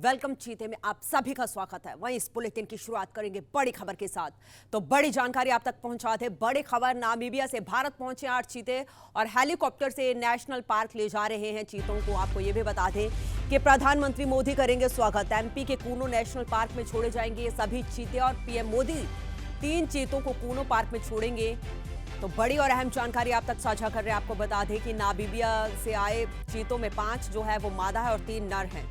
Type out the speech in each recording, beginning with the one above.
Welcome चीते में आप सभी का स्वागत है। वहीं इस बुलेटिन की शुरुआत करेंगे बड़ी खबर के साथ। तो बड़ी जानकारी आप तक पहुंचाते बड़ी खबर, नामीबिया से भारत पहुंचे 8 चीते और हेलीकॉप्टर से नेशनल पार्क ले जा रहे हैं चीतों को। आपको यह भी बता दें कि प्रधानमंत्री मोदी करेंगे स्वागत। एमपी के कूनो नेशनल पार्क में छोड़े जाएंगे ये सभी चीते और पीएम मोदी 3 चीतों को कूनो पार्क में छोड़ेंगे। तो बड़ी और अहम जानकारी आप तक साझा कर रहे हैं। आपको बता दें कि नामीबिया से आए चीतों में 5 जो है वो मादा है और 3 नर हैं।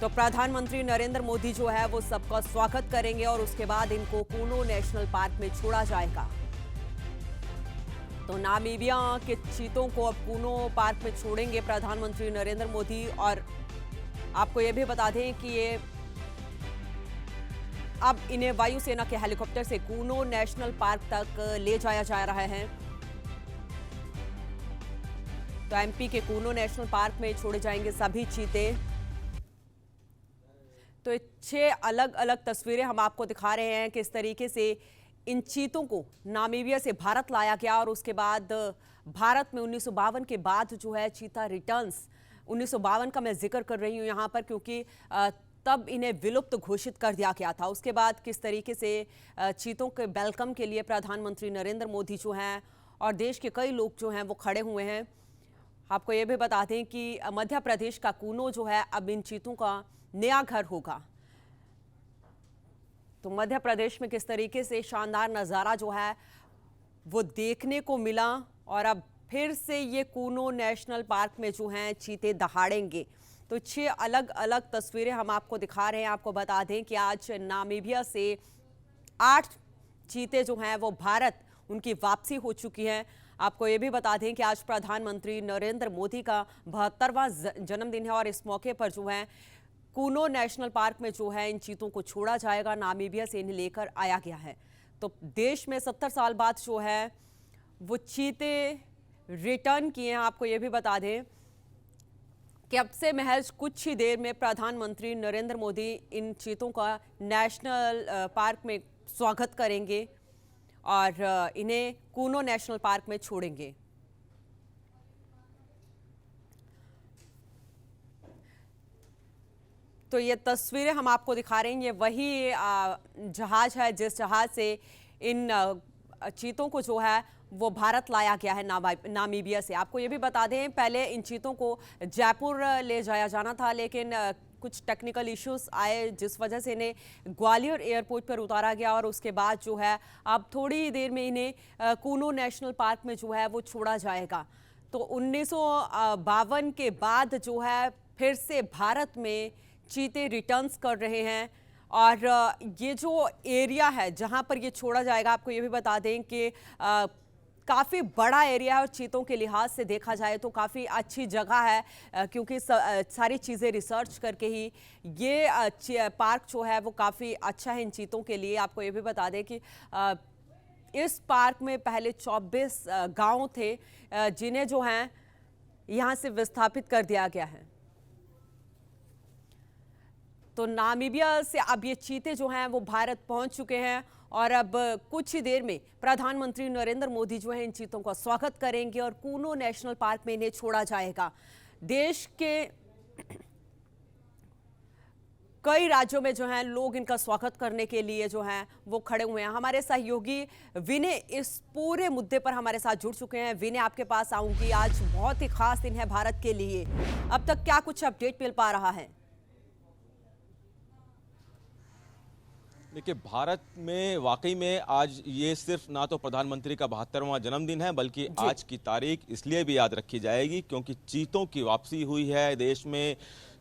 तो प्रधानमंत्री नरेंद्र मोदी जो है वो सबका स्वागत करेंगे और उसके बाद इनको कूनो नेशनल पार्क में छोड़ा जाएगा। तो नामीबिया के चीतों को अब कूनो पार्क में छोड़ेंगे प्रधानमंत्री नरेंद्र मोदी। और आपको यह भी बता दें कि ये अब इन्हें वायुसेना के हेलीकॉप्टर से कूनो नेशनल पार्क तक ले जाया जा रहा है। तो एमपी के कूनो नेशनल पार्क में छोड़े जाएंगे सभी चीते। तो 6 अलग अलग तस्वीरें हम आपको दिखा रहे हैं किस तरीके से इन चीतों को नामीबिया से भारत लाया गया और उसके बाद भारत में 1952 के बाद जो है चीता रिटर्न्स, 1952 का मैं जिक्र कर रही हूं यहां पर क्योंकि तब इन्हें विलुप्त घोषित कर दिया गया था। उसके बाद किस तरीके से चीतों के वेलकम के लिए प्रधानमंत्री नरेंद्र मोदी जो हैं और देश के कई लोग जो हैं वो खड़े हुए हैं। आपको ये भी बता दें कि मध्य प्रदेश का कूनो जो है अब इन चीतों का नया घर होगा। तो मध्य प्रदेश में किस तरीके से शानदार नज़ारा जो है वो देखने को मिला और अब फिर से ये कूनो नेशनल पार्क में जो हैं चीते दहाड़ेंगे। तो 6 अलग अलग तस्वीरें हम आपको दिखा रहे हैं। आपको बता दें कि आज नामीबिया से 8 चीते जो हैं वो भारत उनकी वापसी हो चुकी है। आपको ये भी बता दें कि आज प्रधानमंत्री नरेंद्र मोदी का 72वां जन्मदिन है और इस मौके पर जो है कूनो नेशनल पार्क में जो है इन चीतों को छोड़ा जाएगा। नामीबिया से इन्हें लेकर आया गया है। तो देश में 70 साल बाद जो है वो चीते रिटर्न किए हैं। आपको ये भी बता दें कि अब से महज कुछ ही देर में प्रधानमंत्री नरेंद्र मोदी इन चीतों का नेशनल पार्क में स्वागत करेंगे और इन्हें कूनो नेशनल पार्क में छोड़ेंगे। तो ये तस्वीरें हम आपको दिखा रहे हैं, ये वही जहाज है जिस जहाज से इन चीतों को जो है वो भारत लाया गया है नामीबिया से। आपको ये भी बता दें पहले इन चीतों को जयपुर ले जाया जाना था, लेकिन कुछ टेक्निकल इश्यूज आए जिस वजह से इन्हें ग्वालियर एयरपोर्ट पर उतारा गया और उसके बाद जो है अब थोड़ी देर में इन्हें कूनो नेशनल पार्क में जो है वो छोड़ा जाएगा। तो 1952 के बाद जो है फिर से भारत में चीते रिटर्न्स कर रहे हैं और ये जो एरिया है जहां पर ये छोड़ा जाएगा, आपको ये भी बता दें कि काफ़ी बड़ा एरिया है और चीतों के लिहाज से देखा जाए तो काफ़ी अच्छी जगह है क्योंकि सारी चीज़ें रिसर्च करके ही ये पार्क जो है वो काफ़ी अच्छा है इन चीतों के लिए। आपको ये भी बता दें कि इस पार्क में पहले 24 गांव थे जिन्हें जो हैं यहाँ से विस्थापित कर दिया गया है। तो नामीबिया से अब ये चीते जो हैं वो भारत पहुंच चुके हैं और अब कुछ ही देर में प्रधानमंत्री नरेंद्र मोदी जो है इन चीतों का स्वागत करेंगे और कूनो नेशनल पार्क में इन्हें छोड़ा जाएगा। देश के कई राज्यों में जो हैं लोग इनका स्वागत करने के लिए जो हैं वो खड़े हुए हैं। हमारे सहयोगी विनय इस पूरे मुद्दे पर हमारे साथ जुड़ चुके हैं। विनय, आपके पास आऊंगी। आज बहुत ही खास दिन है भारत के लिए, अब तक क्या कुछ अपडेट मिल पा रहा है? देखिए, भारत में वाकई में आज ये सिर्फ ना तो प्रधानमंत्री का 72वां जन्मदिन है बल्कि आज की तारीख इसलिए भी याद रखी जाएगी क्योंकि चीतों की वापसी हुई है। देश में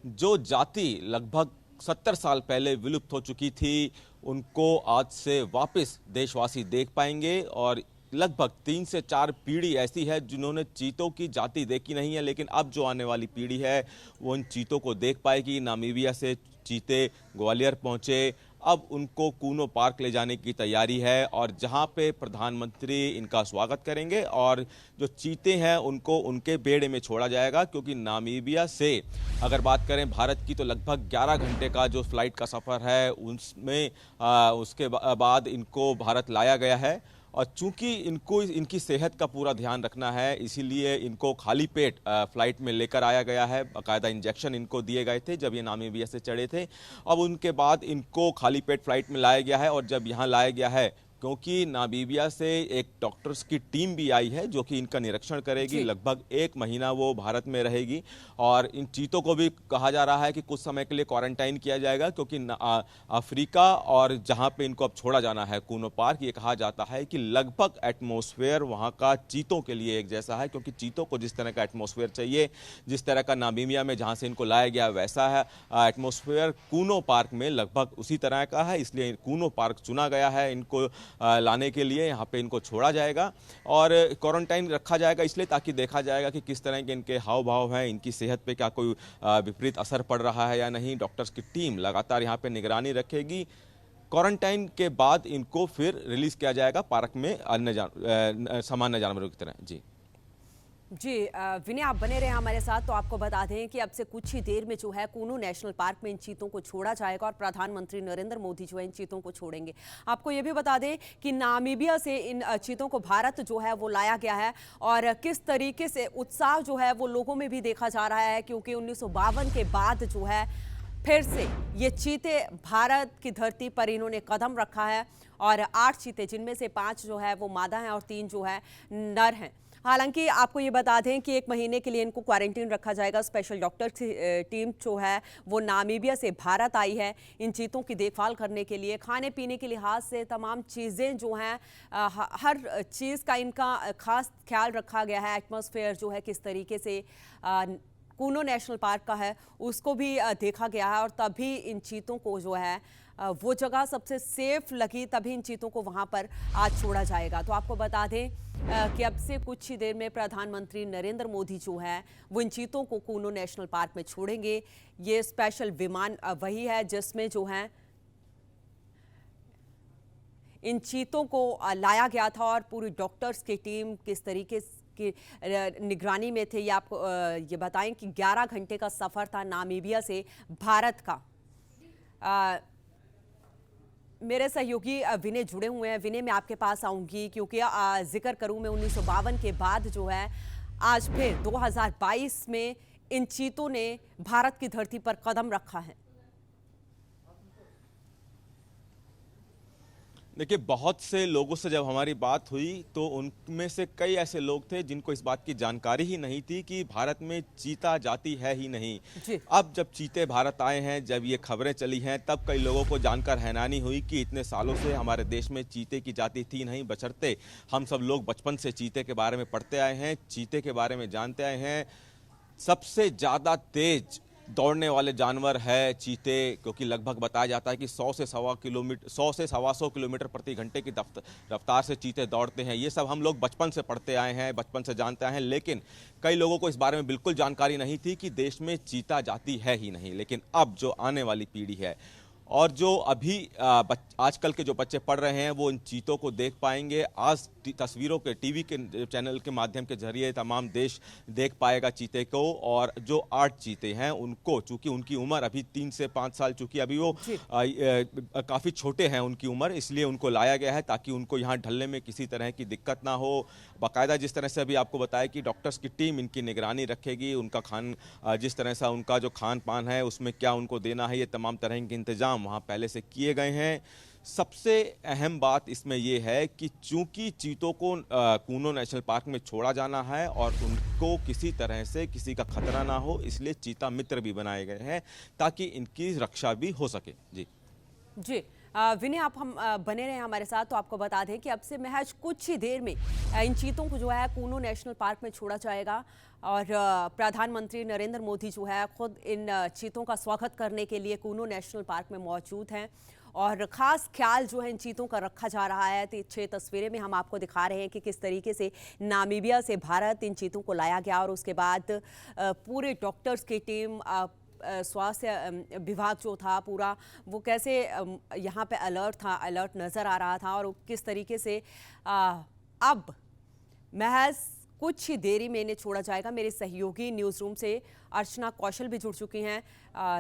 जो जाति लगभग 70 साल पहले विलुप्त हो चुकी थी उनको आज से वापस देशवासी देख पाएंगे और लगभग 3 से 4 पीढ़ी ऐसी है जिन्होंने चीतों की जाति देखी नहीं है, लेकिन अब जो आने वाली पीढ़ी है वो उन चीतों को देख पाएगी। नामीबिया से चीते ग्वालियर पहुंचे, अब उनको कूनो पार्क ले जाने की तैयारी है और जहां पे प्रधानमंत्री इनका स्वागत करेंगे और जो चीते हैं उनको उनके बेड़े में छोड़ा जाएगा क्योंकि नामीबिया से अगर बात करें भारत की तो लगभग 11 घंटे का जो फ्लाइट का सफ़र है उसमें उसके बाद इनको भारत लाया गया है और चूंकि इनको इनकी सेहत का पूरा ध्यान रखना है, इसीलिए इनको खाली पेट फ्लाइट में लेकर आया गया है। बाकायदा इंजेक्शन इनको दिए गए थे जब ये नामीबिया से चढ़े थे। अब उनके बाद इनको खाली पेट फ्लाइट में लाया गया है और जब यहाँ लाया गया है, क्योंकि नामीबिया से एक डॉक्टर्स की टीम भी आई है जो कि इनका निरीक्षण करेगी। लगभग 1 महीना वो भारत में रहेगी और इन चीतों को भी कहा जा रहा है कि कुछ समय के लिए क्वारंटाइन किया जाएगा, क्योंकि अफ्रीका और जहां पे इनको अब छोड़ा जाना है कूनो पार्क, ये कहा जाता है कि लगभग एटमॉस्फेयर वहां का चीतों के लिए एक जैसा है, क्योंकि चीतों को जिस तरह का एटमॉस्फेयर चाहिए, जिस तरह का नामीबिया में जहां से इनको लाया गया वैसा है एटमॉस्फेयर कूनो पार्क में लगभग उसी तरह का है। इसलिए कूनो पार्क चुना गया है इनको लाने के लिए। यहाँ पे इनको छोड़ा जाएगा और क्वारंटाइन रखा जाएगा, इसलिए ताकि देखा जाएगा कि किस तरह के इनके हाव भाव हैं, इनकी सेहत पे क्या कोई विपरीत असर पड़ रहा है या नहीं। डॉक्टर्स की टीम लगातार यहाँ पे निगरानी रखेगी। क्वारंटाइन के बाद इनको फिर रिलीज किया जाएगा पार्क में अन्य सामान्य जानवरों की तरह। जी जी विनय, आप बने रहे हमारे साथ। तो आपको बता दें कि अब से कुछ ही देर में जो है कूनो नेशनल पार्क में इन चीतों को छोड़ा जाएगा और प्रधानमंत्री नरेंद्र मोदी जो है इन चीतों को छोड़ेंगे। आपको ये भी बता दें कि नामीबिया से इन चीतों को भारत जो है वो लाया गया है और किस तरीके से उत्साह जो है वो लोगों में भी देखा जा रहा है, क्योंकि 1952 के बाद जो है फिर से ये चीते भारत की धरती पर इन्होंने कदम रखा है और 8 चीते, जिनमें से 5 जो है वो मादा हैं और 3 जो है नर हैं। हालांकि आपको ये बता दें कि 1 महीने के लिए इनको क्वारंटीन रखा जाएगा। स्पेशल डॉक्टर टीम जो है वो नामीबिया से भारत आई है इन चीतों की देखभाल करने के लिए। खाने पीने के लिहाज से तमाम चीज़ें जो हैं, हर चीज़ का इनका खास ख्याल रखा गया है। एटमॉस्फेयर जो है किस तरीके से कूनो नेशनल पार्क का है उसको भी देखा गया है और तभी इन चीतों को जो है वो जगह सबसे सेफ लगी, तभी इन चीतों को वहां पर आज छोड़ा जाएगा। तो आपको बता दें कि अब से कुछ ही देर में प्रधानमंत्री नरेंद्र मोदी जो है वो इन चीतों को कूनो नेशनल पार्क में छोड़ेंगे। ये स्पेशल विमान वही है जिसमें जो है इन चीतों को लाया गया था और पूरी डॉक्टर्स की टीम किस तरीके की निगरानी में थे। ये आपको ये बताएं कि 11 घंटे का सफर था नामीबिया से भारत का। मेरे सहयोगी विनय जुड़े हुए हैं। विनय, मैं आपके पास आऊंगी क्योंकि जिक्र करूं मैं 1952 के बाद जो है आज फिर 2022 में इन चीतों ने भारत की धरती पर कदम रखा है। देखिए, बहुत से लोगों से जब हमारी बात हुई तो उनमें से कई ऐसे लोग थे जिनको इस बात की जानकारी ही नहीं थी कि भारत में चीता जाति है ही नहीं। अब जब चीते भारत आए हैं, जब ये खबरें चली हैं, तब कई लोगों को जानकर हैरानी हुई कि इतने सालों से हमारे देश में चीते की जाति थी नहीं। बशर्ते हम सब लोग बचपन से चीते के बारे में पढ़ते आए हैं, चीते के बारे में जानते आए हैं। सबसे ज़्यादा तेज दौड़ने वाले जानवर है चीते, क्योंकि लगभग बताया जाता है कि 100 से 125 किलोमीटर प्रति घंटे की रफ्तार से चीते दौड़ते हैं। ये सब हम लोग बचपन से पढ़ते आए हैं, बचपन से जानते आए हैं, लेकिन कई लोगों को इस बारे में बिल्कुल जानकारी नहीं थी कि देश में चीता जाति है ही नहीं। लेकिन अब जो आने वाली पीढ़ी है और जो अभी आजकल के जो बच्चे पढ़ रहे हैं वो इन चीतों को देख पाएंगे। आज तस्वीरों के टीवी के चैनल के माध्यम के जरिए तमाम देश देख पाएगा चीते को। और जो 8 चीते हैं उनको, चूंकि उनकी उम्र अभी 3 से 5 साल, चूंकि अभी वो काफ़ी छोटे हैं उनकी उम्र, इसलिए उनको लाया गया है ताकि उनको यहाँ ढलने में किसी तरह की दिक्कत ना हो। बाकायदा जिस तरह से अभी आपको बताया कि डॉक्टर्स की टीम इनकी निगरानी रखेगी, उनका जिस तरह से उनका जो खान पान है उसमें क्या उनको देना है, ये तमाम तरह के इंतजाम वहाँ पहले से किए गए हैं। सबसे अहम बात इसमें यह है कि चूंकि चीतों को कूनो नेशनल पार्क में छोड़ा जाना है और उनको किसी तरह से किसी का खतरा ना हो, इसलिए चीता मित्र भी बनाए गए हैं ताकि इनकी रक्षा भी हो सके। जी विनय, आप हम बने रहे हमारे साथ। तो आपको बता दें कि अब से महज कुछ ही देर में इन चीतों को जो है कूनो नेशनल पार्क में छोड़ा जाएगा और प्रधानमंत्री नरेंद्र मोदी जो है खुद इन चीतों का स्वागत करने के लिए कूनो नेशनल पार्क में मौजूद हैं और ख़ास ख्याल जो है इन चीतों का रखा जा रहा है। 6 तस्वीरें में हम आपको दिखा रहे हैं कि किस तरीके से नामीबिया से भारत इन चीतों को लाया गया और उसके बाद पूरे डॉक्टर्स की टीम, स्वास्थ्य विभाग जो था पूरा, वो कैसे यहाँ पे अलर्ट नज़र आ रहा था और किस तरीके से अब महज कुछ ही देरी में इन्हें छोड़ा जाएगा। मेरे सहयोगी न्यूज़ रूम से अर्चना कौशल भी जुड़ चुकी हैं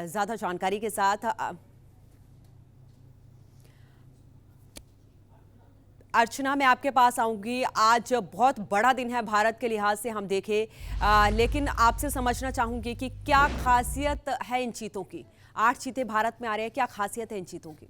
ज़्यादा जानकारी के साथ। अर्चना, मैं आपके पास आऊंगी। आज बहुत बड़ा दिन है भारत के लिहाज से हम देखें, लेकिन आपसे समझना चाहूंगी कि क्या खासियत है इन चीतों की। 8 चीते भारत में आ रहे हैं, क्या खासियत है इन चीतों की?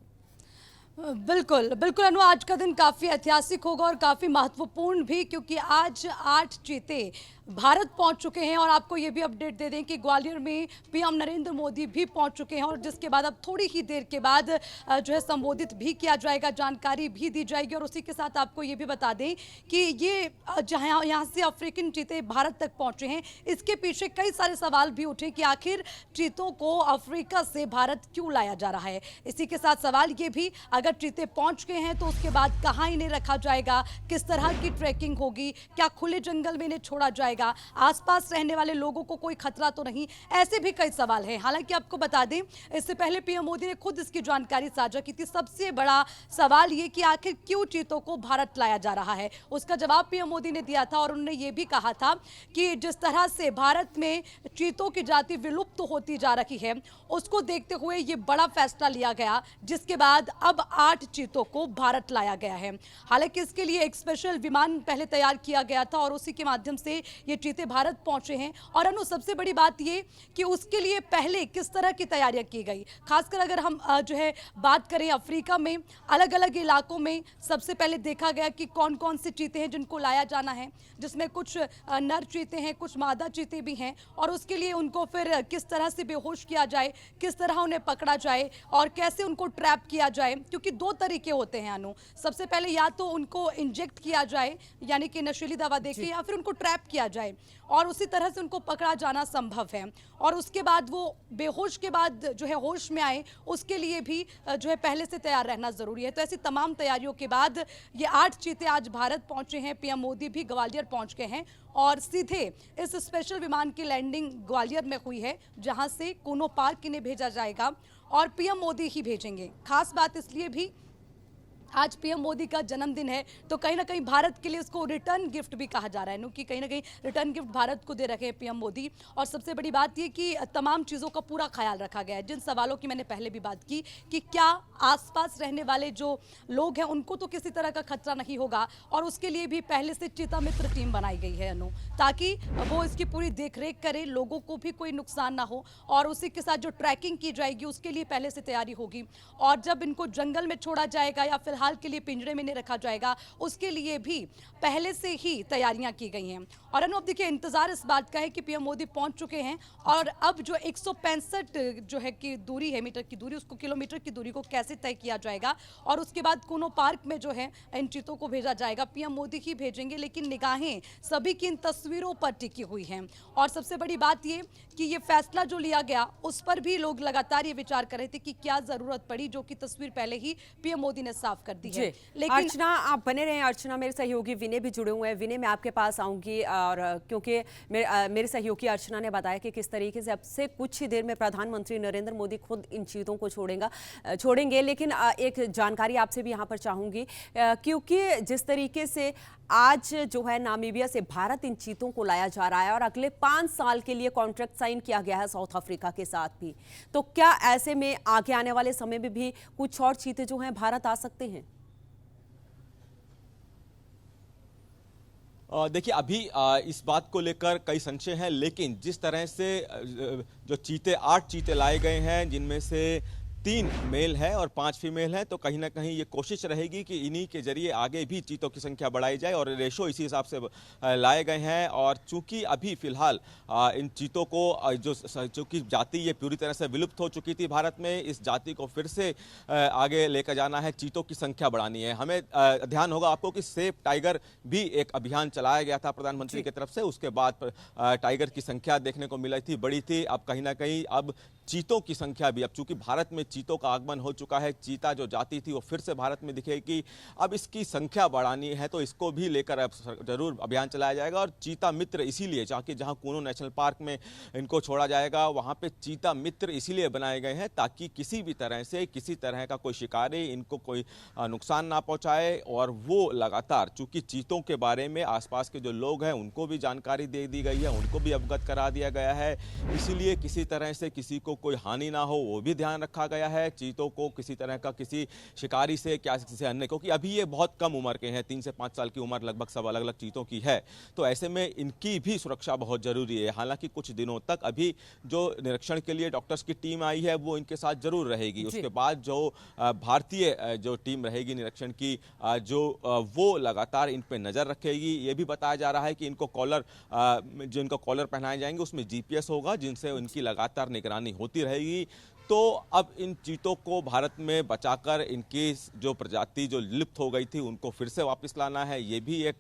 बिल्कुल बिल्कुल अनु, आज का दिन काफ़ी ऐतिहासिक होगा और काफ़ी महत्वपूर्ण भी, क्योंकि आज 8 चीते भारत पहुंच चुके हैं। और आपको ये भी अपडेट दे दें कि ग्वालियर में पीएम नरेंद्र मोदी भी पहुंच चुके हैं, और जिसके बाद अब थोड़ी ही देर के बाद जो है संबोधित भी किया जाएगा, जानकारी भी दी जाएगी। और उसी के साथ आपको ये भी बता दें कि ये जहाँ यहाँ से अफ्रीकन चीते भारत तक पहुंचे हैं, इसके पीछे कई सारे सवाल भी उठे कि आखिर चीतों को अफ्रीका से भारत क्यों लाया जा रहा है। इसी के साथ सवाल ये भी, अगर चीते पहुंच गए हैं तो उसके बाद कहाँ इन्हें रखा जाएगा, किस तरह की ट्रैकिंग होगी, क्या खुले जंगल में इन्हें छोड़ा जाएगा, आसपास रहने वाले लोगों को कोई खतरा तो नहीं, ऐसे भी कई सवाल हैं। हालांकि आपको बता दें, इससे पहले पीएम मोदी ने खुद इसकी जानकारी साझा की थी। सबसे बड़ा सवाल ये कि आखिर क्यों चीतों को भारत लाया जा रहा है, उसका जवाब पीएम मोदी ने दिया था। और उन्होंने ये भी कहा था कि जिस तरह से भारत में चीतों की जाति विलुप्त होती जा रही है, उसको देखते हुए ये बड़ा फैसला लिया गया, जिसके बाद अब 8 चीतों को भारत लाया गया है। हालांकि इसके लिए एक स्पेशल विमान पहले तैयार किया गया था और उसी के माध्यम से ये चीते भारत पहुंचे हैं। और अनु, सबसे बड़ी बात ये कि उसके लिए पहले किस तरह की तैयारियां की गई, खासकर अगर हम जो है बात करें अफ्रीका में अलग अलग इलाकों में, सबसे पहले देखा गया कि कौन कौन से चीते हैं जिनको लाया जाना है, जिसमें कुछ नर चीते हैं, कुछ मादा चीते भी हैं। और उसके लिए उनको फिर किस तरह से बेहोश किया जाए, किस तरह उन्हें पकड़ा जाए और कैसे उनको ट्रैप किया जाए, क्योंकि 2 तरीके होते हैं अनु। सबसे पहले या तो उनको इंजेक्ट किया जाए, यानी कि नशीली दवा देके, या फिर उनको ट्रैप किया जाए और उसी तरह से उनको पकड़ा जाना संभव है। और उसके बाद वो बेहोश के बाद जो है होश में आए, उसके लिए भी जो है पहले से तैयार रहना जरूरी है। तो ऐसी तमाम तैयारियों के बाद ये 8 चीते आज भारत पहुंचे हैं। पीएम मोदी भी ग्वालियर पहुंच गए हैं और सीधे इस स्पेशल विमान की लैंडिंग ग्वालियर में हुई है, जहां से कूनो पार्क इन्हें भेजा जाएगा और पीएम मोदी ही भेजेंगे। खास बात इसलिए भी, आज पीएम मोदी का जन्मदिन है, तो कहीं ना कहीं भारत के लिए इसको रिटर्न गिफ्ट भी कहा जा रहा है, क्योंकि कहीं ना कहीं रिटर्न गिफ्ट भारत को दे रखे हैं पीएम मोदी। और सबसे बड़ी बात ये कि तमाम चीज़ों का पूरा ख्याल रखा गया है। जिन सवालों की मैंने पहले भी बात की कि क्या आसपास रहने वाले जो लोग हैं उनको तो किसी तरह का खतरा नहीं होगा, और उसके लिए भी पहले से चीता मित्र टीम बनाई गई है अनु, ताकि वो इसकी पूरी देखरेख करे, लोगों को भी कोई नुकसान ना हो। और उसी के साथ जो ट्रैकिंग की जाएगी उसके लिए पहले से तैयारी होगी। और जब इनको जंगल में छोड़ा जाएगा या फिर हाल के लिए पिंजरे में नहीं रखा जाएगा, उसके लिए भी पहले से ही तैयारियां की गई हैं। और अनु, अब देखिए, इंतजार इस बात का है कि पीएम मोदी पहुंच चुके हैं और अब जो 165 जो है कि दूरी है, मीटर की दूरी, उसको किलोमीटर की दूरी को कैसे तय किया जाएगा। और उसके बाद कूनो पार्क में जो है इन चीतों को भेजा जाएगा, पीएम मोदी ही भेजेंगे। लेकिन निगाहें सभी की इन तस्वीरों पर टिकी हुई हैं। और सबसे बड़ी बात ये कि ये फैसला जो लिया गया, उस पर भी लोग लगातार ये विचार कर रहे थे कि क्या जरूरत पड़ी, जो कि तस्वीर पहले ही पीएम मोदी ने साफ कर दी है। लेकिन अर्चना, आप बने रहें। अर्चना, मेरे सहयोगी विनय भी जुड़े हुए हैं। विनय, मैं आपके पास आऊंगी, और क्योंकि मेरे सहयोगी अर्चना ने बताया कि किस तरीके से अब से कुछ ही देर में प्रधानमंत्री नरेंद्र मोदी खुद इन चीतों को छोड़ेंगे। लेकिन एक जानकारी आपसे भी यहाँ पर चाहूंगी, क्योंकि जिस तरीके से आज जो है नामीबिया से भारत इन चीतों को लाया जा रहा है और अगले 5 साल के लिए कॉन्ट्रैक्ट साइन किया गया है साउथ अफ्रीका के साथ भी, तो क्या ऐसे में आगे आने वाले समय में भी कुछ और चीते जो हैं भारत आ सकते हैं? देखिए, अभी इस बात को लेकर कई संशय हैं, लेकिन जिस तरह से जो 8 चीते लाए गए हैं, जिनमें से 3 मेल है और 5 फीमेल है, तो कहीं ना कहीं ये कोशिश रहेगी कि इन्हीं के जरिए आगे भी चीतों की संख्या बढ़ाई जाए, और रेशो इसी हिसाब से लाए गए हैं। और चूंकि अभी फिलहाल इन चीतों को चूंकि जाति ये पूरी तरह से विलुप्त हो चुकी थी भारत में, इस जाति को फिर से आगे लेकर जाना है, चीतों की संख्या बढ़ानी है। हमें ध्यान होगा आपको कि सेफ टाइगर भी एक अभियान चलाया गया था प्रधानमंत्री की तरफ से, उसके बाद टाइगर की संख्या देखने को मिली थी, बड़ी थी। अब कहीं ना कहीं अब चीतों की संख्या भी, अब चूंकि भारत में चीतों का आगमन हो चुका है, चीता जो जाति थी वो फिर से भारत में दिखेगी, अब इसकी संख्या बढ़ानी है, तो इसको भी लेकर अब जरूर अभियान चलाया जाएगा। और चीता मित्र इसीलिए, ताकि जहां कूनो नेशनल पार्क में इनको छोड़ा जाएगा, वहां पे चीता मित्र इसीलिए बनाए गए हैं ताकि किसी भी तरह से किसी तरह का कोई शिकारी इनको कोई नुकसान ना पहुंचाए। और वो लगातार, चूंकि चीतों के बारे में आसपास के जो लोग हैं उनको भी जानकारी दे दी गई है, उनको भी अवगत करा दिया गया है, इसीलिए किसी तरह से किसी को कोई हानि ना हो वो भी ध्यान रखा गया है। चीतों को किसी तरह का किसी शिकारी से क्या किसी अन्य, क्योंकि अभी ये बहुत कम उम्र के हैं, 3 से 5 साल की उम्र लगभग सब अलग अलग चीतों की है, तो ऐसे में इनकी भी सुरक्षा बहुत जरूरी है। हालांकि कुछ दिनों तक अभी जो निरीक्षण के लिए डॉक्टर्स की टीम आई है वो इनके साथ जरूर रहेगी। उसके बाद जो भारतीय जो टीम रहेगी निरीक्षण की, वो लगातार इन पे नजर रखेगी। ये भी बताया जा रहा है कि इनको जो इनको कॉलर पहनाए जाएंगे उसमें जीपीएस होगा, जिनसे इनकी लगातार निगरानी होती रहेगी। तो अब इन चीतों को भारत में बचाकर इनकी जो प्रजाति जो लुप्त हो गई थी उनको फिर से वापस लाना है, ये भी एक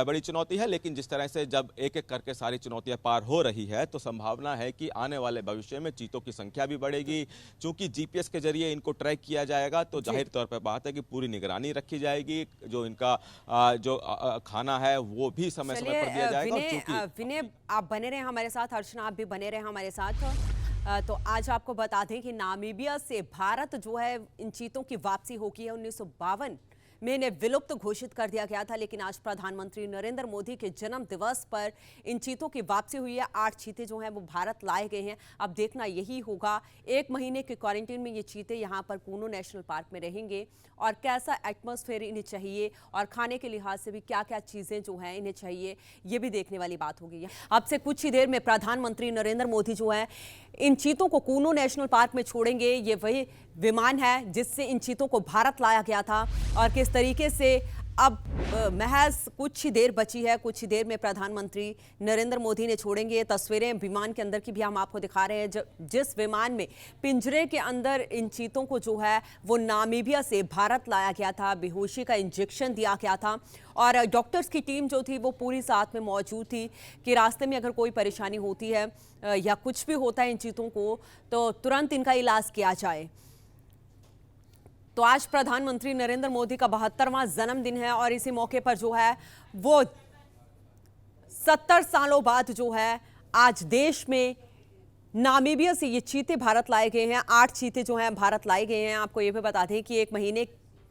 बड़ी चुनौती है। लेकिन जिस तरह से जब एक एक करके सारी चुनौतियां पार हो रही है तो संभावना है कि आने वाले भविष्य में चीतों की संख्या भी बढ़ेगी। चूंकि जीपीएस के जरिए इनको ट्रैक किया जाएगा तो जाहिर तौर पर बात है कि पूरी निगरानी रखी जाएगी, जो इनका जो खाना है वो भी समय समय पर दिया जाएगा। विनय, आप बने रहे हमारे साथ, अर्चना आप भी बने रहे हमारे साथ। तो आज आपको बता दें कि नामीबिया से भारत जो है इन चीतों की वापसी हो गई है। 1952 में इन्हें विलुप्त घोषित कर दिया गया था, लेकिन आज प्रधानमंत्री नरेंद्र मोदी के जन्म दिवस पर इन चीतों की वापसी हुई है। 8 चीते जो हैं वो भारत लाए गए हैं। अब देखना यही होगा 1 महीने के क्वारंटीन में ये चीते यहाँ पर कूनो नेशनल पार्क में रहेंगे और कैसा एटमॉस्फेयर इन्हें चाहिए और खाने के लिहाज से भी क्या क्या चीज़ें जो हैं इन्हें चाहिए, ये भी देखने वाली बात होगी। अब से कुछ ही देर में प्रधानमंत्री नरेंद्र मोदी जो है इन चीतों को कूनो नेशनल पार्क में छोड़ेंगे। ये वही विमान है जिससे इन चीतों को भारत लाया गया था और किस तरीके से अब महज कुछ ही देर बची है, कुछ ही देर में प्रधानमंत्री नरेंद्र मोदी ने छोड़ेंगे। तस्वीरें विमान के अंदर की भी हम आपको दिखा रहे हैं, जिस विमान में पिंजरे के अंदर इन चीतों को जो है वो नामीबिया से भारत लाया गया था, बेहोशी का इंजेक्शन दिया गया था और डॉक्टर्स की टीम जो थी वो पूरी साथ में मौजूद थी कि रास्ते में अगर कोई परेशानी होती है या कुछ भी होता है इन चीतों को तो तुरंत इनका इलाज किया जाए। तो आज प्रधानमंत्री नरेंद्र मोदी का 72वां जन्मदिन है और इसी मौके पर जो है वो 70 सालों बाद जो है आज देश में नामीबिया से ये चीते भारत लाए गए हैं। 8 चीते जो हैं भारत लाए गए हैं। आपको ये भी बता दें कि 1 महीने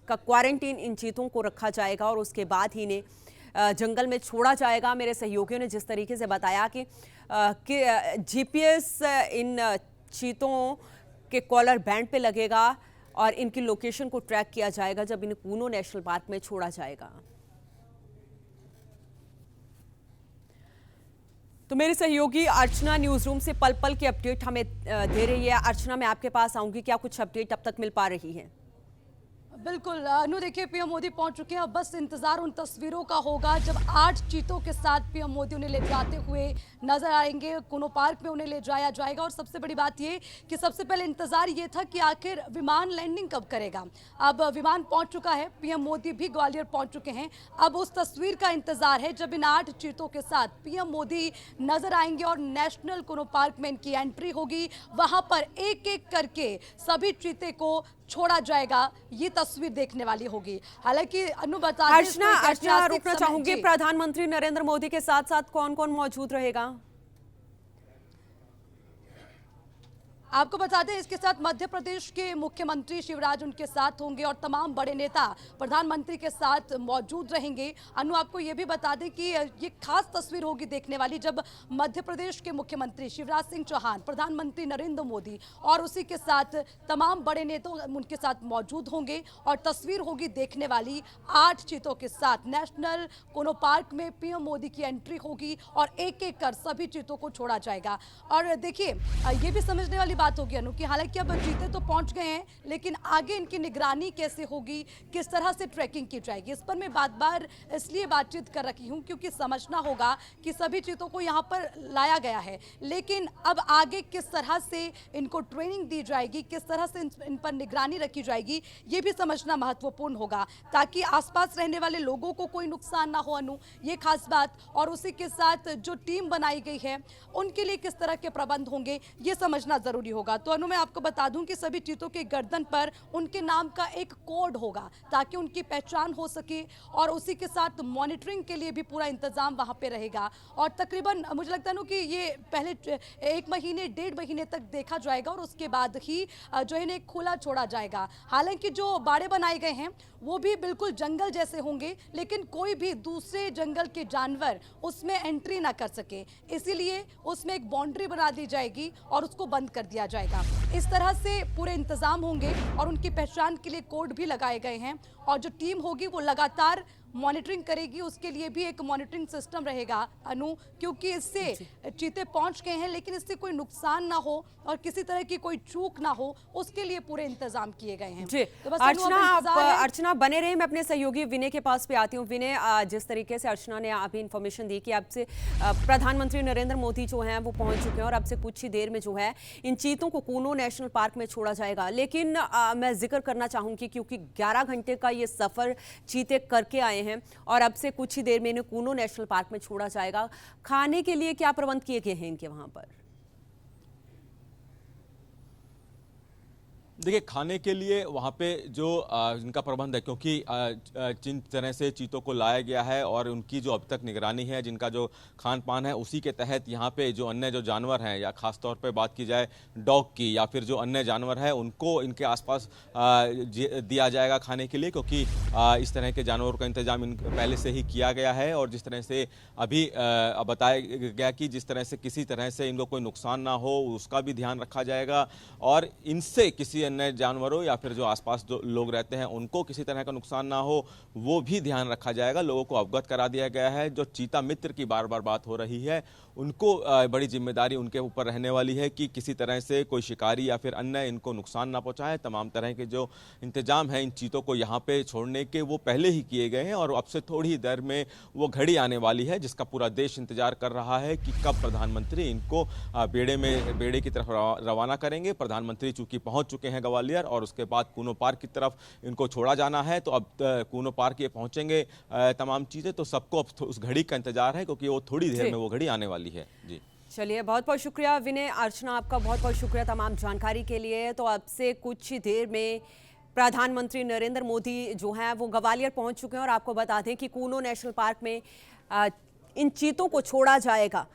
का क्वारंटीन इन चीतों को रखा जाएगा और उसके बाद ही इन्हें जंगल में छोड़ा जाएगा। मेरे सहयोगियों ने जिस तरीके से बताया कि जीपीएस इन चीतों के कॉलर बैंड पे लगेगा और इनकी लोकेशन को ट्रैक किया जाएगा जब इन्हें कूनो नेशनल पार्क में छोड़ा जाएगा। तो मेरी सहयोगी अर्चना न्यूज रूम से पल पल की अपडेट हमें दे रही है। अर्चना, मैं आपके पास आऊंगी, क्या कुछ अपडेट अब तक मिल पा रही है? बिल्कुल अनु, देखिए पीएम मोदी पहुंच चुके हैं। अब बस इंतजार उन तस्वीरों का होगा जब 8 चीतों के साथ पीएम मोदी उन्हें ले जाते हुए नजर आएंगे। कूनो पार्क में उन्हें ले जाया जाएगा और सबसे बड़ी बात ये कि सबसे पहले इंतजार ये था कि आखिर विमान लैंडिंग कब करेगा। अब विमान पहुंच चुका है, पीएम मोदी भी ग्वालियर पहुंच चुके हैं। अब उस तस्वीर का इंतजार है जब इन 8 चीतों के साथ पीएम मोदी नजर आएंगे और नेशनल कूनो पार्क में इनकी एंट्री होगी। वहां पर एक एक करके सभी चीते को छोड़ा जाएगा। ये तस्वीर देखने वाली होगी। हालांकि अनु बता दें, अर्चना रुकना चाहूंगी, प्रधानमंत्री नरेंद्र मोदी के साथ साथ कौन कौन मौजूद रहेगा? आपको बता दें इसके साथ मध्य प्रदेश के मुख्यमंत्री शिवराज उनके साथ होंगे और तमाम बड़े नेता प्रधानमंत्री के साथ मौजूद रहेंगे। अनु, आपको ये भी बता दें कि ये खास तस्वीर होगी देखने वाली जब मध्य प्रदेश के मुख्यमंत्री शिवराज सिंह चौहान, प्रधानमंत्री नरेंद्र मोदी और उसी के साथ तमाम बड़े नेता उनके साथ मौजूद होंगे और तस्वीर होगी देखने वाली 8 चीतों के साथ नेशनल कूनो पार्क में पीएम मोदी की एंट्री होगी और एक एक कर सभी चीतों को छोड़ा जाएगा। और देखिए ये भी समझने वाली बात होगी अनु कि हालांकि अब चीते तो पहुंच गए हैं, लेकिन आगे इनकी निगरानी कैसे होगी, किस तरह से ट्रैकिंग की जाएगी, इस पर मैं बार-बार इसलिए बातचीत कर रही हूं क्योंकि समझना होगा कि सभी चीतों को यहां पर लाया गया है, लेकिन अब आगे किस तरह से इनको ट्रेनिंग दी जाएगी, किस तरह से इन पर निगरानी रखी जाएगी, ये भी समझना महत्वपूर्ण होगा ताकि आसपास रहने वाले लोगों को कोई नुकसान ना हो अनु, ये खास बात। और उसी के साथ जो टीम बनाई गई है उनके लिए किस तरह के प्रबंध होंगे, ये समझना जरूरी होगा। तो अनु, मैं आपको बता दूं कि सभी चीतों के गर्दन पर उनके नाम का एक कोड होगा ताकि उनकी पहचान हो सके और उसी के साथ मॉनिटरिंग के लिए भी पूरा इंतजाम वहां पे रहेगा। और तकरीबन मुझे लगता है कि ये पहले 1 महीने 1.5 महीने तक देखा जाएगा और उसके बाद ही जो इन्हें खुला छोड़ा जाएगा। हालांकि जो बाड़े बनाए गए हैं वो भी बिल्कुल जंगल जैसे होंगे, लेकिन कोई भी दूसरे जंगल के जानवर उसमें एंट्री ना कर सके, इसीलिए उसमें एक बाउंड्री बना दी जाएगी और उसको बंद कर दिया दिया जाएगा। इस तरह से पूरे इंतजाम होंगे और उनकी पहचान के लिए कोड भी लगाए गए हैं और जो टीम होगी वो लगातार मॉनिटरिंग करेगी। उसके लिए भी एक मॉनिटरिंग सिस्टम रहेगा अनु, क्योंकि इससे चीते पहुंच गए हैं लेकिन इससे कोई नुकसान ना हो और किसी तरह की कोई चूक ना हो, उसके लिए पूरे इंतजाम किए गए हैं। जी तो बस अर्चना, अनु, अब आप इंतजार है। अर्चना बने रहे। मैं अपने सहयोगी विनय के पास पे आती हूँ। विनय, जिस तरीके से अर्चना ने अभी इन्फॉर्मेशन दी कि आपसे प्रधानमंत्री नरेंद्र मोदी जो हैं वो पहुंच चुके हैं और अब से कुछ ही देर में जो है इन चीतों को कूनो नेशनल पार्क में छोड़ा जाएगा। लेकिन मैं जिक्र करना चाहूंगी क्योंकि 11 घंटे का ये सफर चीते करके आए हैं और अब से कुछ ही देर में इन्हें कूनो नेशनल पार्क में छोड़ा जाएगा। खाने के लिए क्या प्रबंध किए गए हैं इनके वहां पर? देखिए, खाने के लिए वहाँ पे जो इनका प्रबंध है, क्योंकि जिन तरह से चीतों को लाया गया है और उनकी जो अब तक निगरानी है, जिनका जो खान पान है, उसी के तहत यहाँ पे जो अन्य जो जानवर हैं, या खास तौर पे बात की जाए डॉग की या फिर जो अन्य जानवर है, उनको इनके आसपास दिया जाएगा खाने के लिए, क्योंकि इस तरह के जानवरों का इंतजाम पहले से ही किया गया है। और जिस तरह से अभी बताया गया कि जिस तरह से किसी तरह से इनको कोई नुकसान ना हो, उसका भी ध्यान रखा जाएगा और इनसे किसी अन्य जानवरों या फिर जो आसपास जो लोग रहते हैं उनको किसी तरह का नुकसान ना हो, वो भी ध्यान रखा जाएगा। लोगों को अवगत करा दिया गया है। जो चीता मित्र की बार बार बात हो रही है, उनको बड़ी जिम्मेदारी उनके ऊपर रहने वाली है कि किसी तरह से कोई शिकारी या फिर अन्य इनको नुकसान ना पहुंचाए। तमाम तरह के जो इंतजाम है इन चीतों को यहाँ पे छोड़ने के, वो पहले ही किए गए हैं और अब से थोड़ी ही देर में वो घड़ी आने वाली है जिसका पूरा देश इंतजार कर रहा है कि कब प्रधानमंत्री इनको बेड़े की तरफ रवाना करेंगे। प्रधानमंत्री चूंकि पहुंच चुके हैं ग्वालियर और उसके बाद कूनो पार्क की तरफ इनको छोड़ा जाना है, तो अब कूनो पार्क ये पहुंचेंगे तमाम चीजें। तो सबको अब उस घड़ी का इंतजार है क्योंकि वो थोड़ी देर में वो घड़ी आने वाली है। जी चलिए, बहुत बहुत शुक्रिया विनय। अर्चना, आपका बहुत बहुत शुक्रिया तमाम जानकारी के लिए। तो अब से कुछ ही देर में प्रधानमंत्री नरेंद्र मोदी जो हैं वो ग्वालियर पहुंच चुके हैं और आपको बता दें कि कूनो नेशनल पार्क में इन चीतों को छोड़ा जाएगा।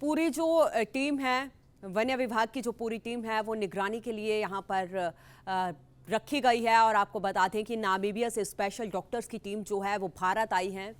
पूरी जो टीम है, वन्य विभाग की जो पूरी टीम है, वो निगरानी के लिए यहाँ पर रखी गई है। और आपको बता दें कि नामीबिया से स्पेशल डॉक्टर्स की टीम जो है वो भारत आई है